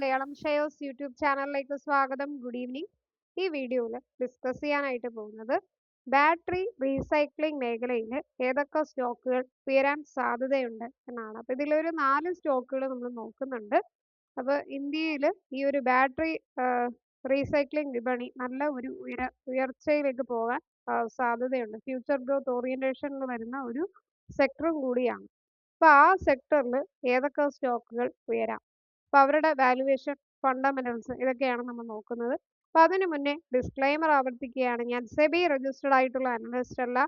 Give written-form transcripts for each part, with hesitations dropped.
Malayalam shares YouTube ചാനലിലേക്ക് സ്വാഗതം. Good evening. ഈ വീഡിയോയിൽ ഡിസ്കസ് ചെയ്യാനായിട്ട് പോകുന്നത് ബാറ്ററി റീസൈക്ലിംഗ് മേഖലയിൽ ഏതൊക്കെ സ്റ്റോക്കുകൾ ഉയരാൻ സാധ്യതയുണ്ട് എന്നാണ്. അപ്പോൾ ഇതിലൊരു 4 സ്റ്റോക്കുകൾ നമ്മൾ നോക്കുന്നുണ്ട്. അപ്പോൾ ഇന്ത്യയിൽ ഈ ഒരു ബാറ്ററി റീസൈക്ലിംഗ് വിപണി നല്ല ഒരു ഉയർച്ചയിലേക്ക് പോകാൻ സാധ്യതയുണ്ട്. ഫ്യൂച്ചർ ഗ്രോത്ത് ഓറിയന്റേഷനിൽ വരുന്ന ഒരു സെക്ടറും കൂടിയാണ്. അപ്പോൾ ആ സെക്ടറിൽ ഏതൊക്കെ സ്റ്റോക്കുകൾ ഉയരാം, അപ്പോൾ അവരുടെ വാല്യുവേഷൻ, ഫണ്ടമെന്റൽസ് ഇതൊക്കെയാണ് നമ്മൾ നോക്കുന്നത്. അപ്പോൾ അതിനു മുന്നേ ഡിസ്ക്ലൈമർ ആവർത്തിക്കുകയാണ്, ഞാൻ സെബി രജിസ്റ്റർഡ് ആയിട്ടുള്ള അനലിസ്റ്റ് അല്ല.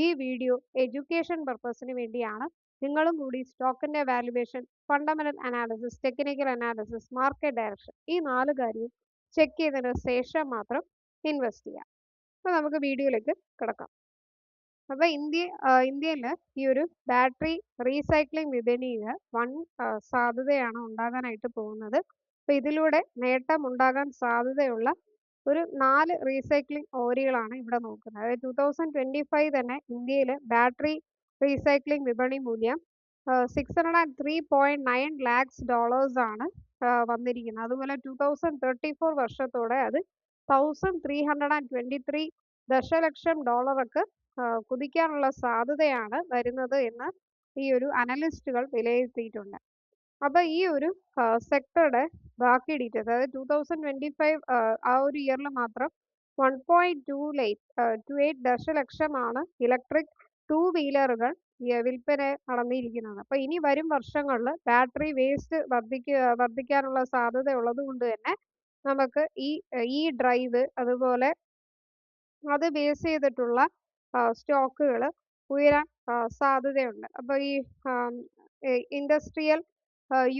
ഈ വീഡിയോ എഡ്യൂക്കേഷൻ പർപ്പസിന് വേണ്ടിയാണ്. നിങ്ങളും കൂടി സ്റ്റോക്കിന്റെ valuation, fundamental analysis, technical analysis, market direction ഈ 4 കാര്യവും ചെക്ക് ചെയ്തതിന് ശേഷം മാത്രം ഇൻവെസ്റ്റ് ചെയ്യാം. അപ്പോൾ നമുക്ക് വീഡിയോയിലേക്ക് കിടക്കാം. അപ്പോൾ ഇന്ത്യയിൽ ഈ ഒരു ബാറ്ററി റീസൈക്ലിംഗ് വിപണിയിൽ വൻ സാധ്യതയാണ് ഉണ്ടാകാനായിട്ട് പോകുന്നത്. അപ്പോൾ ഇതിലൂടെ നേട്ടം ഉണ്ടാകാൻ സാധ്യതയുള്ള ഒരു 4 റീസൈക്ലിംഗ് ഓഹരികളാണ് ഇവിടെ നോക്കുന്നത്. അതായത് 2025 തന്നെ ഇന്ത്യയിൽ ബാറ്ററി റീസൈക്ലിംഗ് വിപണി മൂല്യം $603.9 lakhs ആണ് വന്നിരിക്കുന്നത്. അതുപോലെ 2034 വർഷത്തോടെ അത് $1,323 ദശലക്ഷം ഡോളറൊക്കെ കുതിക്കാനുള്ള സാധ്യതയാണ് വരുന്നത് എന്ന് ഈ ഒരു അനലിസ്റ്റുകൾ വിലയിരുത്തിയിട്ടുണ്ട്. അപ്പോൾ ഈ ഒരു സെക്ടറുടെ ബാക്കി ഡീറ്റെയിൽസ്, അതായത് 2025 ആ ഒരു ഇയറിൽ മാത്രം 1.28 ദശലക്ഷമാണ് ഇലക്ട്രിക് 2 വീലറുകൾ വിൽപ്പന നടന്നിരിക്കുന്നത്. അപ്പോൾ ഇനി വരും വർഷങ്ങളിൽ ബാറ്ററി വേസ്റ്റ് വർദ്ധിക്കാനുള്ള സാധ്യത ഉള്ളത് കൊണ്ട് തന്നെ നമുക്ക് ഈ ഡ്രൈവ് അതുപോലെ അത് ബേസ് ചെയ്തിട്ടുള്ള സ്റ്റോക്കുകൾ ഉയരാൻ സാധ്യതയുണ്ട്. അപ്പോൾ ഈ ഇൻഡസ്ട്രിയൽ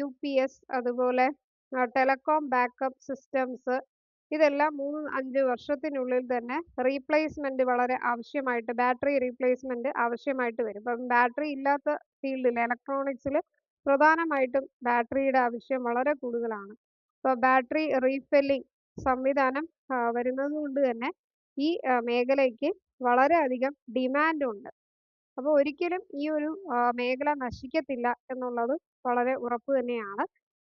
UPS അതുപോലെ ടെലകോം ബാക്കപ്പ് സിസ്റ്റംസ് ഇതെല്ലാം 3-5 വർഷത്തിനുള്ളിൽ തന്നെ റീപ്ലേസ്മെന്റ് വളരെ ആവശ്യമായിട്ട്, ബാറ്ററി റീപ്ലേസ്മെന്റ് ആവശ്യമായിട്ട് വരും. ഇപ്പം ബാറ്ററി ഇല്ലാത്ത ഫീൽഡിൽ ഇലക്ട്രോണിക്സിൽ പ്രധാനമായിട്ടും ബാറ്ററിയുടെ ആവശ്യം വളരെ കൂടുതലാണ്. അപ്പോൾ ബാറ്ററി റീഫില്ലിംഗ് സംവിധാനം വരുന്നത് കൊണ്ട് തന്നെ ഈ മേഖലയ്ക്ക് വളരെയധികം ഡിമാൻഡ് ഉണ്ട്. അപ്പോൾ ഒരിക്കലും ഈ ഒരു മേഖല നശിക്കത്തില്ല എന്നുള്ളത് വളരെ ഉറപ്പ് തന്നെയാണ്.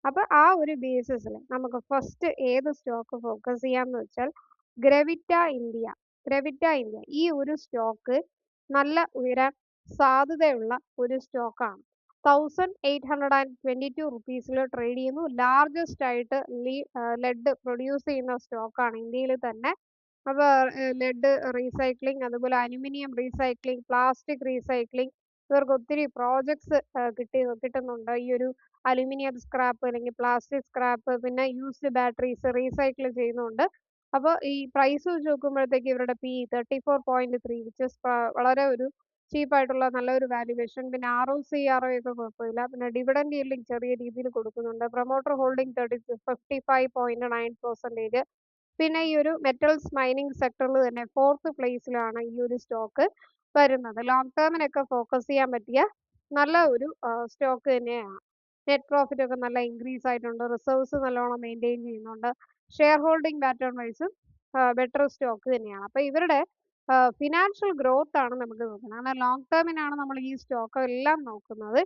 അപ്പോൾ ആ ഒരു ബേസിസിൽ നമുക്ക് ഫസ്റ്റ് ഏത് സ്റ്റോക്ക് ഫോക്കസ് ചെയ്യാമെന്ന് വെച്ചാൽ ഗ്രെവിറ്റ ഇന്ത്യ. ഈ ഒരു സ്റ്റോക്ക് നല്ല ഉയരാൻ സാധ്യതയുള്ള ഒരു സ്റ്റോക്കാണ്. 1822 റുപ്പീസിൽ ട്രേഡ് ചെയ്യുന്നു. ലാർജസ്റ്റ് ആയിട്ട് ലെഡ് പ്രൊഡ്യൂസ് ചെയ്യുന്ന സ്റ്റോക്കാണ് ഇന്ത്യയിൽ തന്നെ. അപ്പോൾ ലെഡ് റീസൈക്ലിംഗ്, അതുപോലെ അലുമിനിയം റീസൈക്ലിംഗ്, പ്ലാസ്റ്റിക് റീസൈക്ലിംഗ്, ഇവർക്ക് ഒത്തിരി പ്രോജക്ട്സ് കിട്ടുന്നുണ്ട്. ഈ ഒരു അലുമിനിയം സ്ക്രാപ്പ് അല്ലെങ്കിൽ പ്ലാസ്റ്റിക് സ്ക്രാപ്പ്, പിന്നെ യൂസ്ഡ് ബാറ്ററീസ് റീസൈക്കിൾ ചെയ്യുന്നുണ്ട്. അപ്പോൾ ഈ പ്രൈസ് വെച്ച് നോക്കുമ്പോഴത്തേക്ക് ഇവരുടെ PE 34.3 വിച്ച് വളരെ ഒരു ചീപ്പായിട്ടുള്ള നല്ലൊരു വാല്യുവേഷൻ. പിന്നെ ROCE ഒക്കെ കുഴപ്പമില്ല. പിന്നെ ഡിവിഡൻഡ് യീൽഡിംഗ് ചെറിയ രീതിയിൽ കൊടുക്കുന്നുണ്ട്. Promoter holding 55.9%. പിന്നെ ഈ ഒരു മെറ്റൽസ് മൈനിങ് സെക്ടറിൽ തന്നെ 4th പ്ലേസിലാണ് ഈ ഒരു സ്റ്റോക്ക് വരുന്നത്. ലോങ് ടേമിനൊക്കെ ഫോക്കസ് ചെയ്യാൻ പറ്റിയ നല്ല ഒരു സ്റ്റോക്ക് തന്നെയാണ്. നെറ്റ് പ്രോഫിറ്റ് ഒക്കെ നല്ല ഇൻക്രീസ് ആയിട്ടുണ്ട്. റിസർവ്സ് നല്ലോണം മെയിൻറ്റെയിൻ ചെയ്യുന്നുണ്ട്. ഷെയർ ഹോൾഡിംഗ് പാറ്റേൺ വൈസും ബെറ്റർ സ്റ്റോക്ക് തന്നെയാണ്. അപ്പോൾ ഇവരുടെ ഫിനാൻഷ്യൽ ഗ്രോത്ത് ആണ് നമുക്ക് നോക്കുന്നത്. കാരണം ലോങ് ടേമിനാണ് നമ്മൾ ഈ സ്റ്റോക്ക് എല്ലാം നോക്കുന്നത്.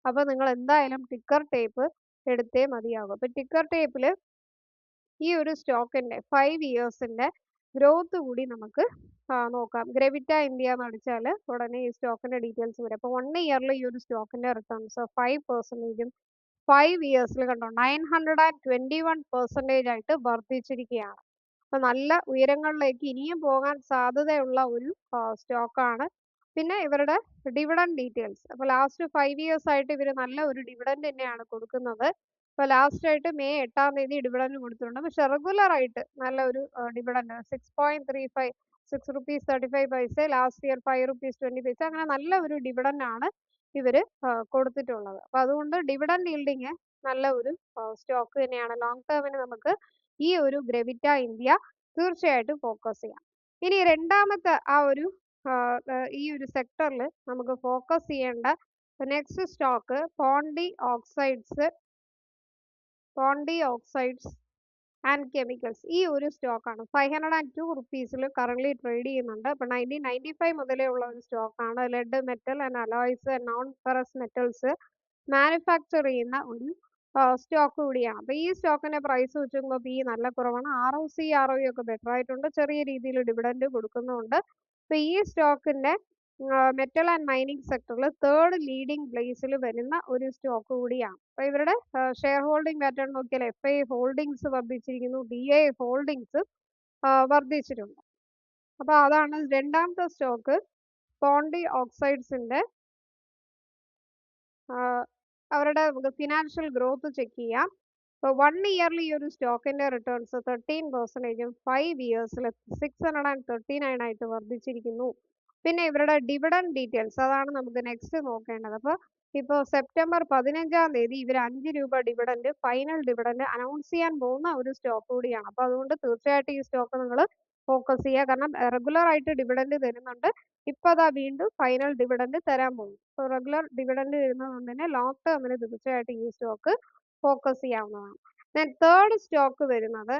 അപ്പോൾ നിങ്ങൾ എന്തായാലും ടിക്കർ ടേപ്പ് എടുത്തേ മതിയാകും. അപ്പോൾ ടിക്കർ ടേപ്പിൽ ഈ ഒരു സ്റ്റോക്കിന്റെ 5 ഇയേഴ്സിന്റെ ഗ്രോത്ത് കൂടി നമുക്ക് നോക്കാം. ഗ്രെവിറ്റ ഇന്ത്യ എന്ന് അടിച്ചാൽ ഉടനെ ഈ സ്റ്റോക്കിന്റെ ഡീറ്റെയിൽസ് വരും. അപ്പോൾ 1 ഇയറിൽ ഈ ഒരു സ്റ്റോക്കിന്റെ റിട്ടേൺസ് 5%, 5 ഇയേഴ്സിൽ കണ്ടോ 921% ആയിട്ട് വർദ്ധിച്ചിരിക്കുകയാണ്. അപ്പോൾ നല്ല ഉയരങ്ങളിലേക്ക് ഇനിയും പോകാൻ സാധ്യതയുള്ള ഒരു സ്റ്റോക്കാണ്. പിന്നെ ഇവരുടെ ഡിവിഡൻഡ് ഡീറ്റെയിൽസ്, അപ്പോൾ ലാസ്റ്റ് 5 ഇയേഴ്സ് ആയിട്ട് ഇവർ നല്ല ഒരു ഡിവിഡൻഡ് തന്നെയാണ് കൊടുക്കുന്നത്. ഇപ്പോൾ ലാസ്റ്റ് ആയിട്ട് മെയ് 8-ാം തീയതി ഡിവിഡൻഡ് കൊടുത്തിട്ടുണ്ട്. പക്ഷെ റെഗുലർ ആയിട്ട് നല്ല ഒരു ഡിവിഡൻഡ് 6.35 ₹6.35, ലാസ്റ്റ് ഇയർ ₹5.20, അങ്ങനെ നല്ല ഒരു ഡിവിഡൻഡ് ആണ് ഇവർ കൊടുത്തിട്ടുള്ളത്. അപ്പോൾ അതുകൊണ്ട് ഡിവിഡൻഡ് യീൽഡിങ് നല്ല ഒരു സ്റ്റോക്ക് തന്നെയാണ്. ലോങ് ടേമിന് നമുക്ക് ഈ ഒരു ഗ്രെവിറ്റ ഇന്ത്യ തീർച്ചയായിട്ടും ഫോക്കസ് ചെയ്യാം. ഇനി രണ്ടാമത്തെ ഈ ഒരു സെക്ടറിൽ നമുക്ക് ഫോക്കസ് ചെയ്യേണ്ട next stock Pondy oxides and chemicals. ഈ ഒരു സ്റ്റോക്കാണ് 502 റുപ്പീസിൽ കറന്റ് ട്രേഡ് ചെയ്യുന്നുണ്ട്. അപ്പോൾ 1995 മുതലേ ഉള്ള ഒരു സ്റ്റോക്കാണ്. Lead, metal and alloys, non ferrous metals manufacture ചെയ്യുന്ന ഒരു സ്റ്റോക്ക് കൂടിയാണ്. അപ്പോൾ ഈ സ്റ്റോക്കിന്റെ പ്രൈസ് വെച്ച് നോക്കുമ്പോൾ പി നല്ല കുറവാണ്. ROC, ROE ഒക്കെ ബെറ്റർ ആയിട്ടുണ്ട്. ചെറിയ രീതിയിൽ ഡിവിഡൻഡ് കൊടുക്കുന്നുമുണ്ട്. അപ്പോൾ ഈ സ്റ്റോക്കിന്റെ മെറ്റൽ ആൻഡ് മൈനിങ് സെക്ടറിൽ തേർഡ് ലീഡിംഗ് പ്ലേസിൽ വരുന്ന ഒരു സ്റ്റോക്ക് കൂടിയാണ്. അപ്പോൾ ഇവരുടെ ഷെയർ ഹോൾഡിംഗ് പാറ്റേൺ നോക്കിയാൽ FI ഹോൾഡിംഗ്സ് വർദ്ധിച്ചിരിക്കുന്നു, DI ഹോൾഡിംഗ്സ് വർദ്ധിച്ചിട്ടുണ്ട്. അപ്പോൾ അതാണ് രണ്ടാമത്തെ സ്റ്റോക്ക്. പോണ്ടി ഓക്സൈഡ്സിന്റെ അവരുടെ ഫിനാൻഷ്യൽ ഗ്രോത്ത് ചെക്ക് ചെയ്യാം. അപ്പോൾ 1 ഇയറിൽ ഈ ഒരു സ്റ്റോക്കിന്റെ റിട്ടേൺസ് 13%, 5 ഇയേഴ്സിൽ 639 ആയിട്ട് വർദ്ധിച്ചിരിക്കുന്നു. പിന്നെ ഇവരുടെ ഡിവിഡൻഡ് ഡീറ്റെയിൽസ് അതാണ് നമുക്ക് നെക്സ്റ്റ് നോക്കേണ്ടത്. അപ്പോൾ ഇപ്പോൾ സെപ്റ്റംബർ 15-ാം തീയതി ഇവർ 5 രൂപ ഡിവിഡൻഡ് ഫൈനൽ ഡിവിഡൻഡ് അനൗൺസ് ചെയ്യാൻ പോകുന്ന ഒരു സ്റ്റോക്ക് കൂടിയാണ്. അപ്പോൾ അതുകൊണ്ട് തീർച്ചയായിട്ടും ഈ സ്റ്റോക്ക് നിങ്ങൾ ഫോക്കസ് ചെയ്യുക. കാരണം റെഗുലർ ആയിട്ട് ഡിവിഡൻഡ് തരുന്നുണ്ട്. ഇപ്പോൾ അതാ വീണ്ടും ഫൈനൽ ഡിവിഡൻഡ് തരാൻ പോകും. അപ്പോൾ റെഗുലർ ഡിവിഡൻഡ് തരുന്നതുകൊണ്ട് തന്നെ ലോങ് ടേമിന് തീർച്ചയായിട്ടും ഈ സ്റ്റോക്ക് ഫോക്കസ് ചെയ്യാവുന്നതാണ്. ദെൻ തേർഡ് സ്റ്റോക്ക് വരുന്നത്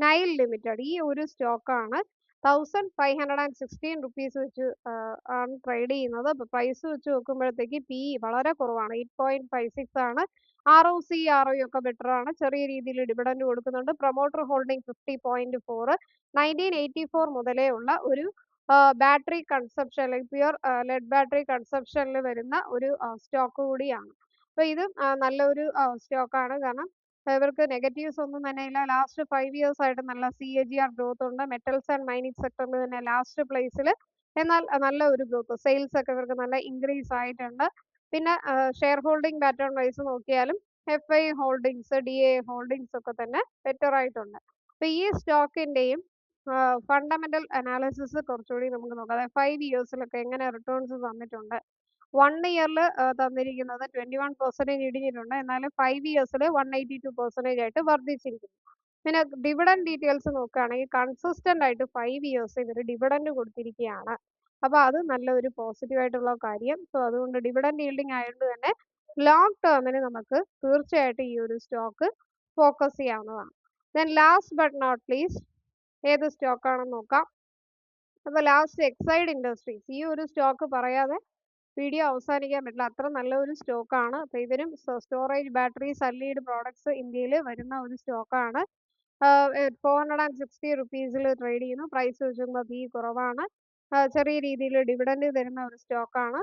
നൈൽ ലിമിറ്റഡ്. ഈ ഒരു സ്റ്റോക്കാണ് 1516 റുപ്പീസ് വെച്ച് ആണ് ട്രേഡ് ചെയ്യുന്നത്. അപ്പോൾ പ്രൈസ് വെച്ച് നോക്കുമ്പോഴത്തേക്ക് PE വളരെ കുറവാണ്, 8.56 ആണ്. ROC, ROE ഒക്കെ ബെറ്റർ ആണ്. ചെറിയ രീതിയിൽ ഡിവിഡൻഡ് കൊടുക്കുന്നുണ്ട്. Promoter holding 50.4. 1984 മുതലേ ഉള്ള ഒരു ബാറ്ററി കൺസപ്ഷൻ അല്ലെങ്കിൽ പ്യുർ ലെഡ് ബാറ്ററി കൺസപ്ഷനിൽ വരുന്ന ഒരു സ്റ്റോക്ക് കൂടിയാണ്. അപ്പോൾ ഇത് നല്ലൊരു സ്റ്റോക്കാണ്. കാരണം ഇവർക്ക് നെഗറ്റീവ്സ് ഒന്നും തന്നെ ഇല്ല. ലാസ്റ്റ് 5 ഇയേഴ്സ് ആയിട്ട് നല്ല CAGR ഗ്രോത്ത് ഉണ്ട്. മെറ്റൽസ് ആൻഡ് മൈനിങ് സെക്ടറിൽ തന്നെ ലാസ്റ്റ് പ്ലേസിൽ. എന്നാൽ നല്ല ഒരു ഗ്രോത്ത്, സെയിൽസ് ഒക്കെ ഇവർക്ക് നല്ല ഇൻക്രീസ് ആയിട്ടുണ്ട്. പിന്നെ ഷെയർ ഹോൾഡിംഗ് പാറ്റേൺ വൈസ് നോക്കിയാലും FI ഹോൾഡിങ്സ്, DI ഹോൾഡിങ്സ് ഒക്കെ തന്നെ ബെറ്റർ ആയിട്ടുണ്ട്. അപ്പോൾ ഈ സ്റ്റോക്കിന്റെയും ഫണ്ടമെന്റൽ അനാലിസിസ് കുറച്ചുകൂടി നമുക്ക് നോക്കാം. അതായത് 5 ഇയേഴ്സിലൊക്കെ എങ്ങനെ റിട്ടേൺസ് തന്നിട്ടുണ്ട്. 1 ഇയറിൽ തന്നിരിക്കുന്നത് 21% ഇടിഞ്ഞിട്ടുണ്ട്. എന്നാലും 5 ഇയേഴ്സിൽ 182% ആയിട്ട് വർദ്ധിച്ചിരിക്കുന്നു. പിന്നെ ഡിവിഡൻഡ് ഡീറ്റെയിൽസ് നോക്കുകയാണെങ്കിൽ കൺസിസ്റ്റന്റ് ആയിട്ട് 5 ഇയേഴ്സ് ഇവർ ഡിവിഡൻഡ് കൊടുത്തിരിക്കുകയാണ്. അപ്പോൾ അത് നല്ലൊരു പോസിറ്റീവ് ആയിട്ടുള്ള കാര്യം. സോ അതുകൊണ്ട് ഡിവിഡൻഡ് yielding ആയതുകൊണ്ട് തന്നെ ലോങ് ടേമിന് നമുക്ക് തീർച്ചയായിട്ടും ഈ ഒരു സ്റ്റോക്ക് ഫോക്കസ് ചെയ്യാവുന്നതാണ്. Then last but not least ഏത് സ്റ്റോക്കാണെന്ന് നോക്കാം. അപ്പോൾ ലാസ്റ്റ് എക്സൈഡ് ഇൻഡസ്ട്രീസ്. ഈ ഒരു സ്റ്റോക്ക് പറയാതെ വീഡിയോ അവസാനിക്കാൻ പറ്റില്ല, അത്ര നല്ലൊരു സ്റ്റോക്കാണ്. അപ്പോൾ ഇവരും സ്റ്റോറേജ് ബാറ്ററി സല്ലീഡ് പ്രോഡക്ട്സ് ഇന്ത്യയിൽ വരുന്ന ഒരു സ്റ്റോക്കാണ്. 460 റുപ്പീസിൽ ട്രേഡ് ചെയ്യുന്നു. പ്രൈസ് വെച്ച് നോക്കുമ്പോൾ PE കുറവാണ്. ചെറിയ രീതിയിൽ ഡിവിഡൻഡ് തരുന്ന ഒരു സ്റ്റോക്കാണ്.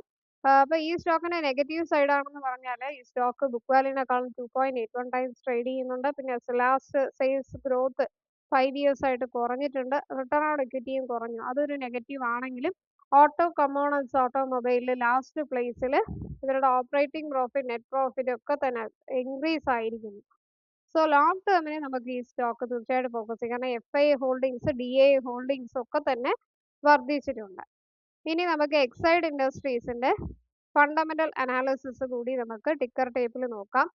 അപ്പോൾ ഈ സ്റ്റോക്കിന്റെ നെഗറ്റീവ് സൈഡ് ആണെന്ന് പറഞ്ഞാൽ ഈ സ്റ്റോക്ക് ബുക്ക് വാല്യൂവിനേക്കാളും 2.81 ടൈംസ് ട്രേഡ് ചെയ്യുന്നുണ്ട്. പിന്നെ ലാസ്റ്റ് സെയിൽസ് ഗ്രോത്ത് 5 ഇയേഴ്സ് ആയിട്ട് കുറഞ്ഞിട്ടുണ്ട്. റിട്ടേൺ ഓൺ ഇക്വിറ്റിയും കുറഞ്ഞു. അതൊരു നെഗറ്റീവ് ആണെങ്കിലും ഓട്ടോ കമ്പോണൻസ് ഓട്ടോമൊബൈലിൽ ലാസ്റ്റ് പ്ലേസിൽ ഇവരുടെ ഓപ്പറേറ്റിംഗ് പ്രോഫിറ്റ്, നെറ്റ് പ്രോഫിറ്റ് ഒക്കെ തന്നെ ഇൻക്രീസ് ആയിരിക്കുന്നു. സോ ലോങ് ടേമിന് നമുക്ക് ഈ സ്റ്റോക്ക് തീർച്ചയായിട്ടും ഫോക്കസ് ചെയ്യാം. കാരണം FI ഹോൾഡിങ്സ്, DI ഹോൾഡിങ്സ് ഒക്കെ തന്നെ വർദ്ധിച്ചിട്ടുണ്ട്. ഇനി നമുക്ക് എക്സൈഡ് ഇൻഡസ്ട്രീസിന്റെ ഫണ്ടമെന്റൽ അനാലിസിസ് കൂടി നമുക്ക് ടിക്കർ ടേപ്പിൽ നോക്കാം.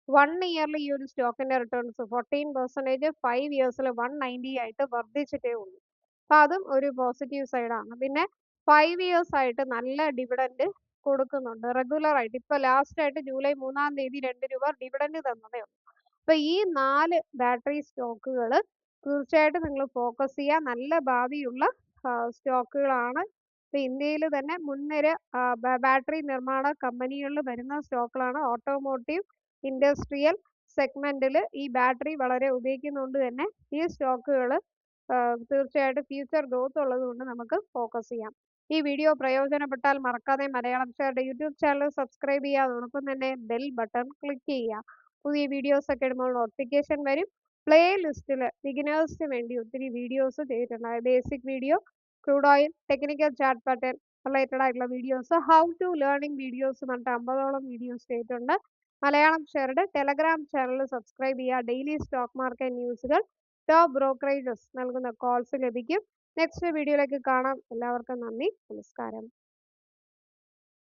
1 ഇയറിൽ ഈ ഒരു സ്റ്റോക്കിന്റെ റിട്ടേൺസ് 14%, 5 ഇയേഴ്സിൽ 190 ആയിട്ട് വർദ്ധിച്ചിട്ടേ ഉള്ളൂ. അപ്പോൾ അതും ഒരു പോസിറ്റീവ് സൈഡാണ്. പിന്നെ 5 ഇയേഴ്സ് ആയിട്ട് നല്ല ഡിവിഡൻഡ് കൊടുക്കുന്നുണ്ട് റെഗുലർ ആയിട്ട്. ഇപ്പോൾ ലാസ്റ്റ് ആയിട്ട് ജൂലൈ 3-ാം തീയതി 2 രൂപ ഡിവിഡൻഡ് തന്നതേ ഉള്ളൂ. അപ്പോൾ ഈ 4 ബാറ്ററി സ്റ്റോക്കുകൾ തീർച്ചയായിട്ടും നിങ്ങൾ ഫോക്കസ് ചെയ്യുക. നല്ല ഭാവിയുള്ള സ്റ്റോക്കുകളാണ്. ഇപ്പോൾ ഇന്ത്യയിൽ തന്നെ മുൻനിര ബാറ്ററി നിർമ്മാണ കമ്പനികളിൽ വരുന്ന സ്റ്റോക്കുകളാണ്. ഓട്ടോമോട്ടീവ്, ഇൻഡസ്ട്രിയൽ സെഗ്മെന്റിൽ ഈ ബാറ്ററി വളരെ ഉപയോഗിക്കുന്നതുകൊണ്ട് തന്നെ ഈ സ്റ്റോക്കുകൾ തീർച്ചയായിട്ടും ഫ്യൂച്ചർ ഗ്രോത്ത് ഉള്ളതുകൊണ്ട് നമുക്ക് ഫോക്കസ് ചെയ്യാം. ഈ വീഡിയോ പ്രയോജനപ്പെട്ടാൽ മറക്കാതെ മലയാളം ഷെയറുടെ യൂട്യൂബ് ചാനൽ സബ്സ്ക്രൈബ് ചെയ്യുക. അതോടൊപ്പം തന്നെ ബെൽ ബട്ടൺ ക്ലിക്ക് ചെയ്യുക. പുതിയ വീഡിയോസ് ഒക്കെ ഇടുമ്പോൾ നോട്ടിഫിക്കേഷൻ വരും. പ്ലേ ലിസ്റ്റിൽ ബിഗിനേഴ്സിന് വേണ്ടി ഒത്തിരി വീഡിയോസ് ചെയ്തിട്ടുണ്ട്. Basic video, crude oil, technical chart pattern related ആയിട്ടുള്ള videos, how to learning videos എന്നിട്ട് 50ഓളം വീഡിയോസ് ചെയ്തിട്ടുണ്ട്. മലയാളം ഷെയറുടെ ടെലഗ്രാം ചാനൽ സബ്സ്ക്രൈബ് ചെയ്യുക. ഡെയിലി സ്റ്റോക്ക് മാർക്കറ്റ് ന്യൂസുകൾ, ടോപ്പ് ബ്രോക്കറേജസ് നൽകുന്ന കോൾസ് ലഭിക്കും. നെക്സ്റ്റ് വീഡിയോയിലേക്ക് കാണാം. എല്ലാവർക്കും നന്ദി, നമസ്കാരം.